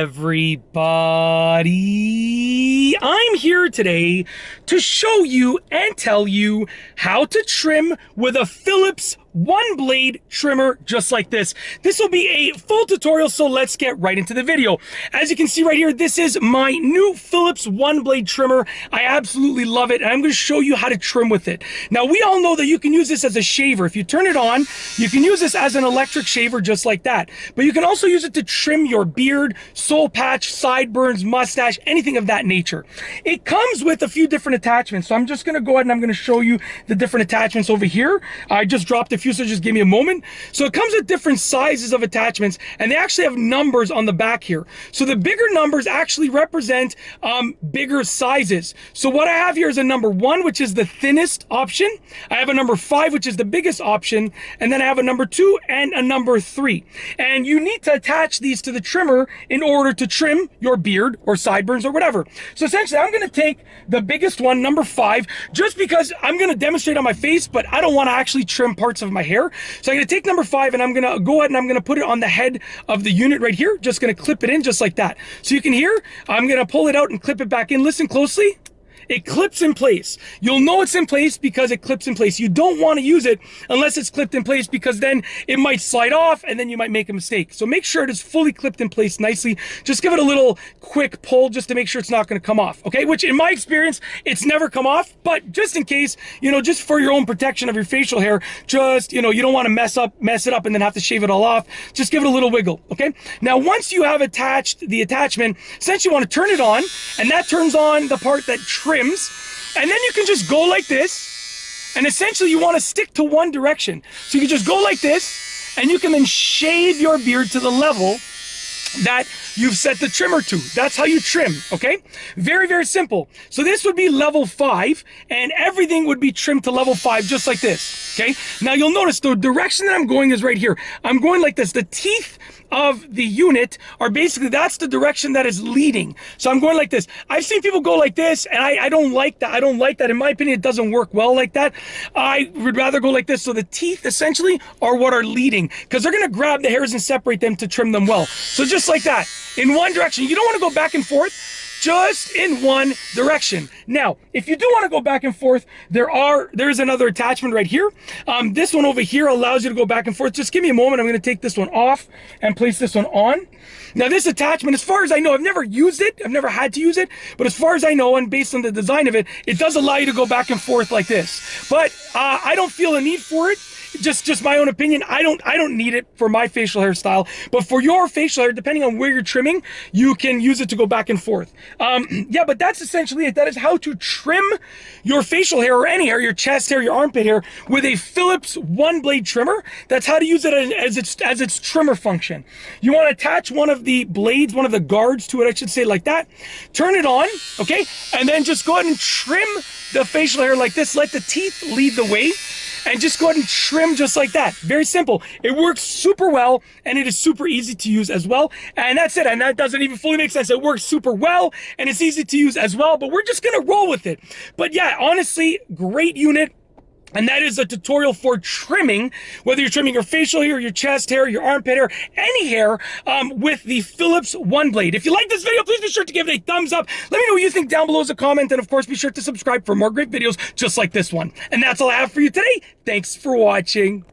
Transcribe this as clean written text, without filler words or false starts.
everybody? I'm here today to show you and tell you how to trim with a Philips Oneblade trimmer just like this. This will be a full tutorial, so let's get right into the video. As you can see right here, this is my new Philips Oneblade trimmer. I absolutely love it, and I'm going to show you how to trim with it. Now, we all know that you can use this as a shaver. If you turn it on, you can use this as an electric shaver just like that. But you can also use it to trim your beard, soul patch, sideburns, mustache, anything of that nature. It comes with a few different attachments, so I'm just going to go ahead and I'm going to show you the different attachments over here. I just dropped a few, so just give me a moment. So it comes with different sizes of attachments, and they actually have numbers on the back here. So the bigger numbers actually represent bigger sizes. So what I have here is a number 1, which is the thinnest option. I have a number 5, which is the biggest option, and then I have a number 2 and a number 3. And you need to attach these to the trimmer in order to trim your beard or sideburns or whatever. So essentially, I'm going to take the biggest one, number 5, just because I'm going to demonstrate on my face, but I don't want to actually trim parts of my hair. So I'm going to take number 5 and I'm going to go ahead and I'm going to put it on the head of the unit right here. Just going to clip it in just like that. So you can hear, I'm going to pull it out and clip it back in. Listen closely. It clips in place. You'll know it's in place because it clips in place. You don't want to use it unless it's clipped in place, because then it might slide off and then you might make a mistake. So make sure it is fully clipped in place nicely. Just give it a little quick pull just to make sure it's not going to come off. Okay, which in my experience, it's never come off, but just in case, just for your own protection of your facial hair, just, you don't want to mess it up and then have to shave it all off. Just give it a little wiggle. Okay, now once you have attached the attachment, essentially you want to turn it on, and that turns on the part that trims. And then you can just go like this, and essentially you want to stick to one direction. So you can just go like this, and you can then shave your beard to the level that you've set the trimmer to. That's how you trim, okay? Very, very simple. So this would be level 5, and everything would be trimmed to level 5 just like this, okay? Now you'll notice the direction that I'm going is right here. I'm going like this. The teeth of the unit are basically, that's the direction that is leading. So I'm going like this. I've seen people go like this, and I don't like that. I don't like that. In my opinion, it doesn't work well like that. I would rather go like this. So the teeth essentially are what are leading, because they're going to grab the hairs and separate them to trim them well. So just like that, in one direction. You don't want to go back and forth, just in one direction. Now, if you do want to go back and forth, there's another attachment right here. This one over here allows you to go back and forth. Just give me a moment. I'm going to take this one off and place this one on. Now, this attachment, as far as I know, I've never used it. I've never had to use it. But as far as I know, and based on the design of it, it does allow you to go back and forth like this. But I don't feel a need for it. Just my own opinion. I don't need it for my facial hairstyle, but for your facial hair, depending on where you're trimming, you can use it to go back and forth. Yeah, but that's essentially it. That is how to trim your facial hair, or any hair, your chest hair, your armpit hair, with a Philips Oneblade trimmer. That's how to use it as its trimmer function. You want to attach one of the blades, one of the guards to it, I should say, like that. Turn it on, okay? And then just go ahead and trim the facial hair like this. Let the teeth lead the way. And just go ahead and trim just like that. Very simple. It works super well, and it is super easy to use as well. And that's it. And that doesn't even fully make sense. It works super well, and it's easy to use as well. But we're just going to roll with it. But yeah, honestly, great unit. And that is a tutorial for trimming, whether you're trimming your facial hair, your chest hair, your armpit hair, any hair, with the Philips Oneblade. If you like this video, please be sure to give it a thumbs up. Let me know what you think down below as a comment. And of course, be sure to subscribe for more great videos just like this one. And that's all I have for you today. Thanks for watching.